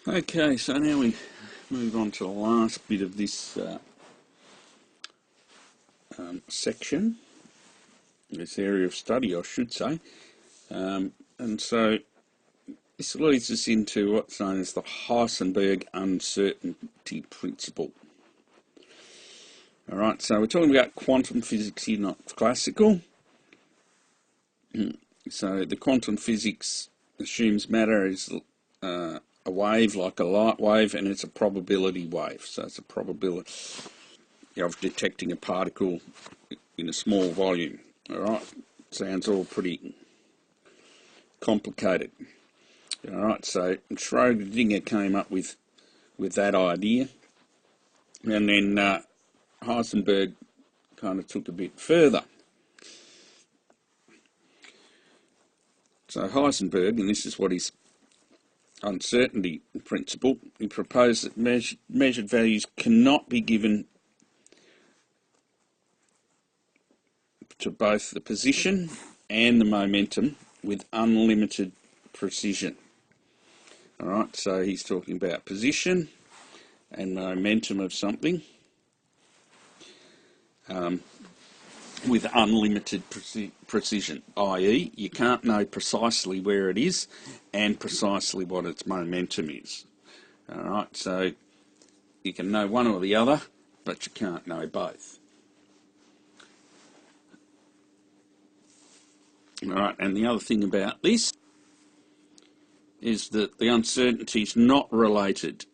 Okay, so now we move on to the last bit of this section, this area of study, I should say. And so this leads us into what's known as the Heisenberg Uncertainty Principle. All right, so we're talking about quantum physics here, not classical. So the quantum physics assumes matter is a wave, like a light wave, and it's a probability wave. So it's a probability of detecting a particle in a small volume. All right, sounds all pretty complicated. All right, so Schrödinger came up with that idea, and then Heisenberg kind of took a bit further. So Heisenberg, and this is what his uncertainty principle, he proposed that measured values cannot be given to both the position and the momentum with unlimited precision. All right, so he's talking about position and momentum of something with unlimited precision, i.e. you can't know precisely where it is and precisely what its momentum is. All right, so you can know one or the other, but you can't know both. All right, and the other thing about this is that the uncertainty is not related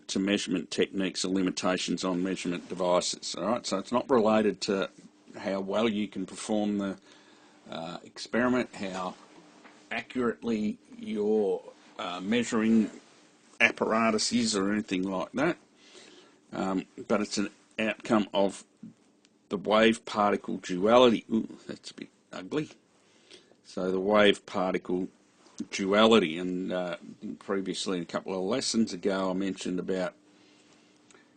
to measurement techniques or limitations on measurement devices. All right, so it's not related to how well you can perform the experiment, how accurately your measuring apparatus is, or anything like that. But it's an outcome of the wave-particle duality. Ooh, that's a bit ugly. So the wave-particle duality, and previously in a couple of lessons ago I mentioned about,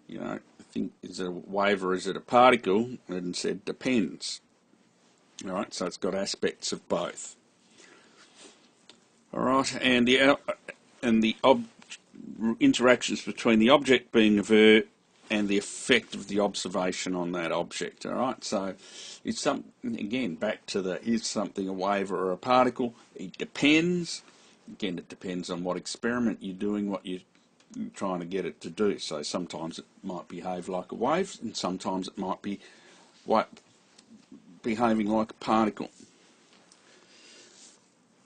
I think, is it a wave or is it a particle, and said depends. All right, so it's got aspects of both. All right, and the interactions between the object being avert and the effect of the observation on that object. All right, so it's again back to is something a wave or a particle? It depends. Again, it depends on what experiment you're doing, what you're trying to get it to do. So sometimes it might behave like a wave, and sometimes it might be behaving like a particle.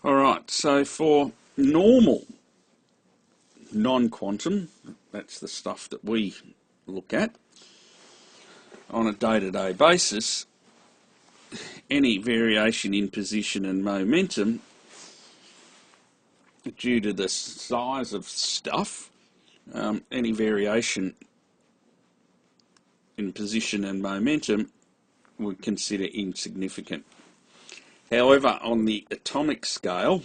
All right, so for normal non-quantum, that's the stuff that we look at on a day-to-day basis, any variation in position and momentum due to the size of stuff, any variation in position and momentum we consider insignificant. However, on the atomic scale,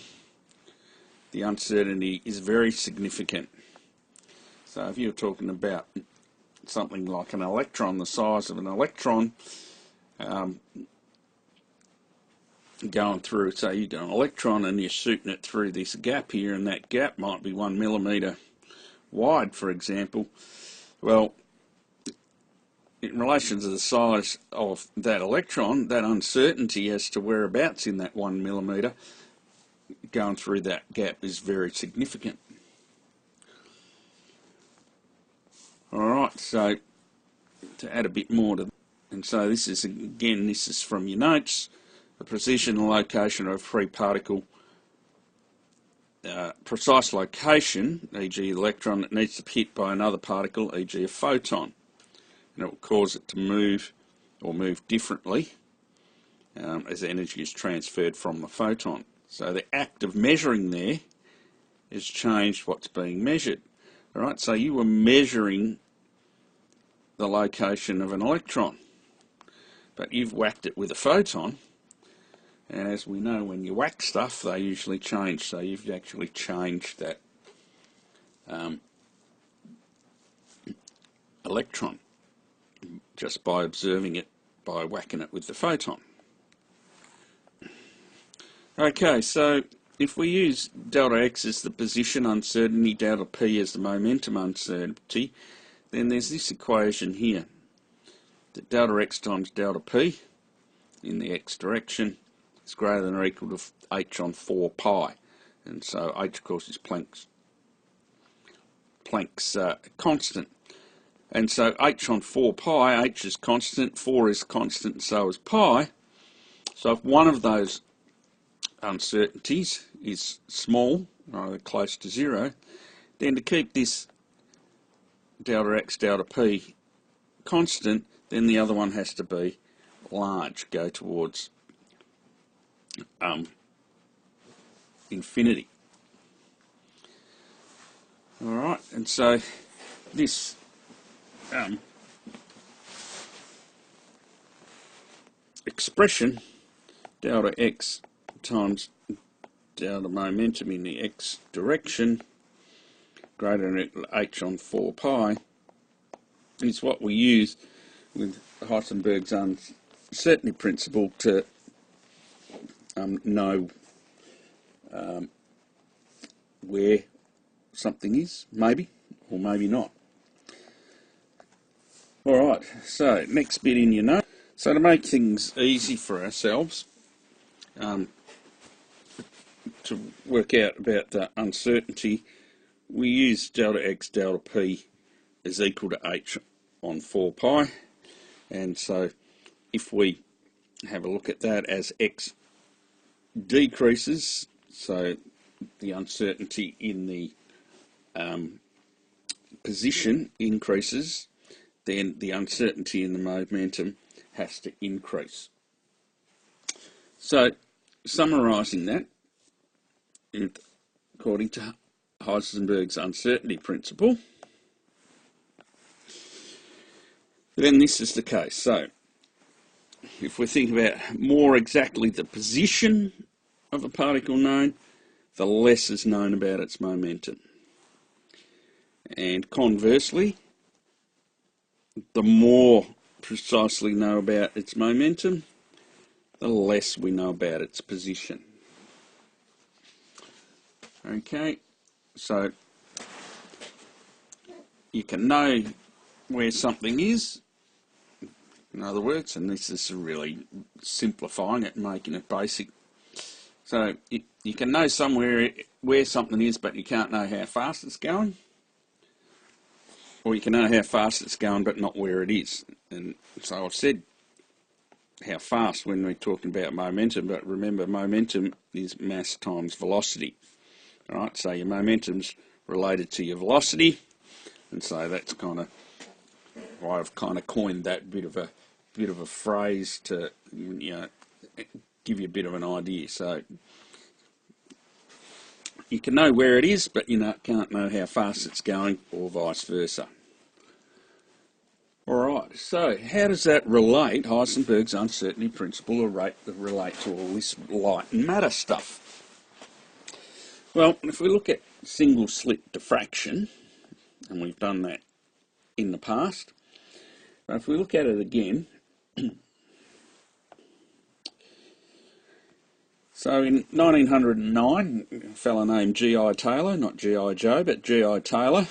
the uncertainty is very significant. So if you're talking about something like an electron, the size of an electron, going through, say you've got an electron and you're shooting it through this gap here, and that gap might be 1 millimetre wide, for example. Well, in relation to the size of that electron, that uncertainty as to whereabouts in that 1 millimetre going through that gap is very significant. All right, so to add a bit more to that, and so this is, again, this is from your notes, the position and location of a free particle, precise location, e.g. electron, that needs to be hit by another particle, e.g. a photon, and it will cause it to move or move differently as energy is transferred from the photon. So the act of measuring there has changed what's being measured. All right, so you were measuring the location of an electron, but you've whacked it with a photon, and as we know, when you whack stuff, they usually change. So you've actually changed that electron just by observing it, by whacking it with the photon. Okay, so if we use delta x as the position uncertainty, delta p as the momentum uncertainty, then there's this equation here, that delta x times delta p in the x direction is greater than or equal to h on 4 pi. And so h, of course, is Planck's constant. And so h on 4 pi, h is constant, 4 is constant, and so is pi. So if one of those uncertainties is small, or close to 0, then to keep this delta x, delta p constant, then the other one has to be large, go towards infinity. Alright, and so this expression, delta x times delta momentum in the x direction, greater than or equal to h on 4 pi, is what we use with Heisenberg's uncertainty principle to know where something is, maybe, or maybe not. Alright, so next bit in your note. So to make things easy for ourselves, to work out about the uncertainty, we use delta x, delta p is equal to h on 4 pi. And so if we have a look at that as x decreases, so the uncertainty in the position increases, then the uncertainty in the momentum has to increase. So, summarising that, according to Heisenberg's uncertainty principle, then this is the case. So, if we think about more exactly the position of a particle known, the less is known about its momentum. And conversely, the more precisely know about its momentum, the less we know about its position. Okay, so you can know where something is, in other words, and this is really simplifying it and making it basic. So you can know somewhere where something is, but you can't know how fast it's going. Or you can know how fast it's going, but not where it is. And so I've said how fast when we're talking about momentum, but remember, momentum is mass times velocity. All right, so your momentum's related to your velocity, and so that's kind of why I've kind of coined that bit of a phrase to, you know, give you a bit of an idea. So you can know where it is, but you can't know how fast it's going, or vice versa. Alright, so how does that relate, Heisenberg's uncertainty principle, relate to all this light and matter stuff? Well, if we look at single slit diffraction, and we've done that in the past, but if we look at it again, so in 1909, a fellow named G.I. Taylor, not G.I. Joe, but G.I. Taylor,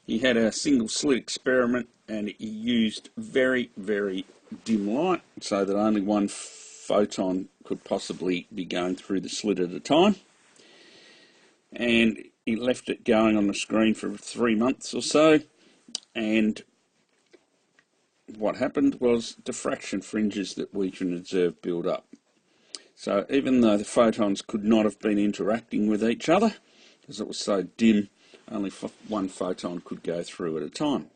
he had a single slit experiment, and he used very, very dim light so that only one photon could possibly be going through the slit at a time. And he left it going on the screen for 3 months or so, and what happened was diffraction fringes that we can observe build up. So even though the photons could not have been interacting with each other, because it was so dim, only one photon could go through at a time.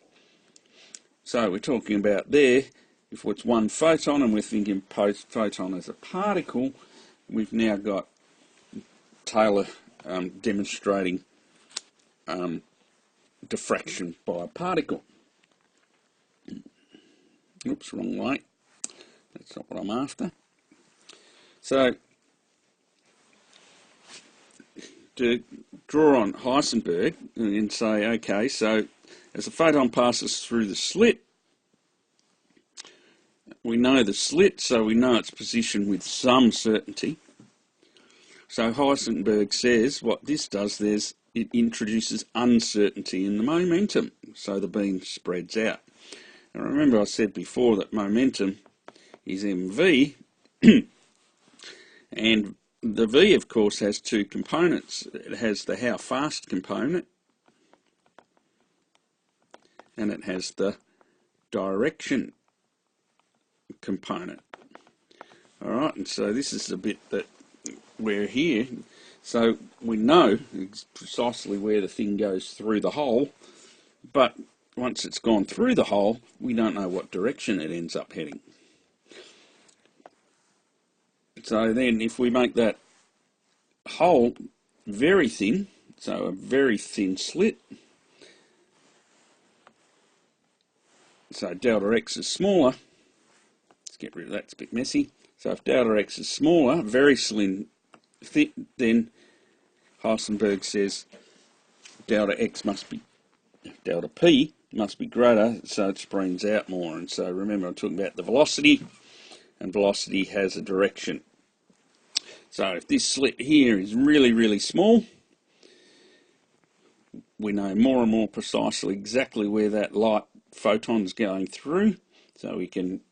So we're talking about there, if it's one photon and we're thinking photon as a particle, we've now got Taylor demonstrating diffraction by a particle. Oops, wrong way. That's not what I'm after. So, to draw on Heisenberg and say, okay, so as a photon passes through the slit, we know the slit, so we know its position with some certainty. So Heisenberg says what this does, it introduces uncertainty in the momentum, so the beam spreads out. And remember I said before that momentum is mv, and the v, of course, has two components. It has the how fast component, and it has the direction component. All right, and so this is the bit that we're here. So we know precisely where the thing goes through the hole, but once it's gone through the hole, we don't know what direction it ends up heading. So then if we make that hole very thin, so a very thin slit, so delta x is smaller, let's get rid of that, it's a bit messy. So if delta x is smaller, very slim, thick, then Heisenberg says delta p must be greater, so it spreads out more. And so remember I'm talking about the velocity, and velocity has a direction. So if this slit here is really, really small, we know more and more precisely exactly where that light photon is going through, so we can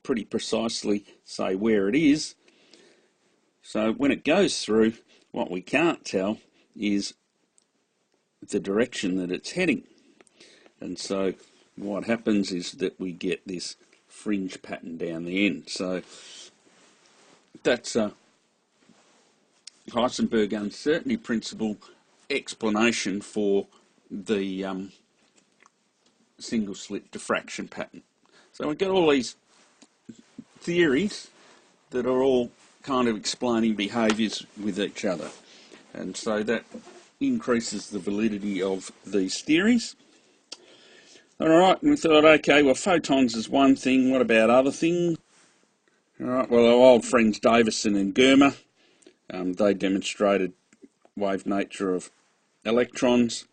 pretty precisely say where it is. So when it goes through, what we can't tell is the direction that it's heading. And so what happens is that we get this fringe pattern down the end. So that's a Heisenberg Uncertainty Principle explanation for the single slit diffraction pattern. So we've got all these theories that are all kind of explaining behaviours with each other. And so that increases the validity of these theories. Alright, and we thought, okay, well, photons is one thing, what about other things? Alright, well, our old friends Davison and Germer, they demonstrated wave nature of electrons,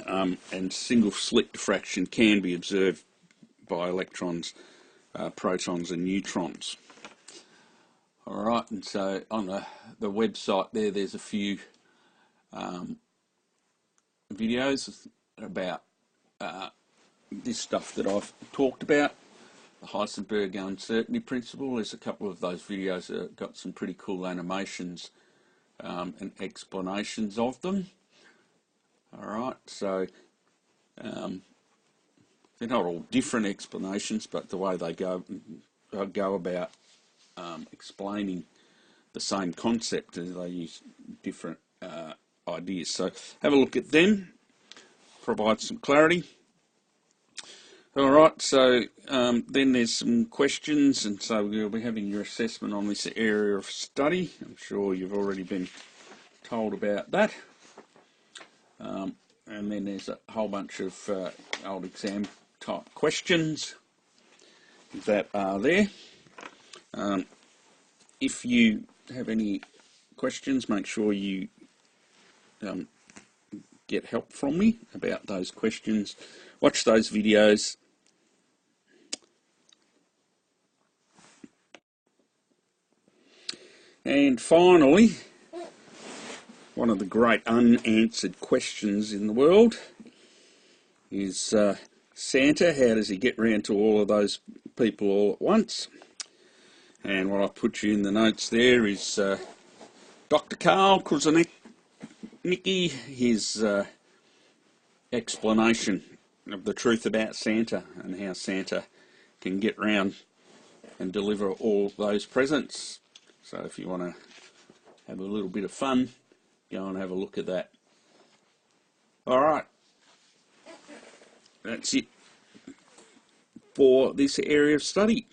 and single slit diffraction can be observed by electrons, protons and neutrons. Alright, and so on the website there's a few videos about this stuff that I've talked about, the Heisenberg Uncertainty Principle. There's a couple of those videos that have got some pretty cool animations and explanations of them. Alright, so they're not all different explanations, but the way they go about explaining the same concept, they use different ideas. So have a look at them, provide some clarity. Alright, so then there's some questions, and so we'll be having your assessment on this area of study. I'm sure you've already been told about that. And then there's a whole bunch of old exam type questions that are there. If you have any questions, make sure you get help from me about those questions. Watch those videos. And finally, one of the great unanswered questions in the world is Santa. How does he get round to all of those people all at once? And what I put you in the notes there is Dr. Karl Kruszelnicki, his explanation of the truth about Santa and how Santa can get round and deliver all those presents. So if you want to have a little bit of fun, go and have a look at that. Alright, that's it for this area of study.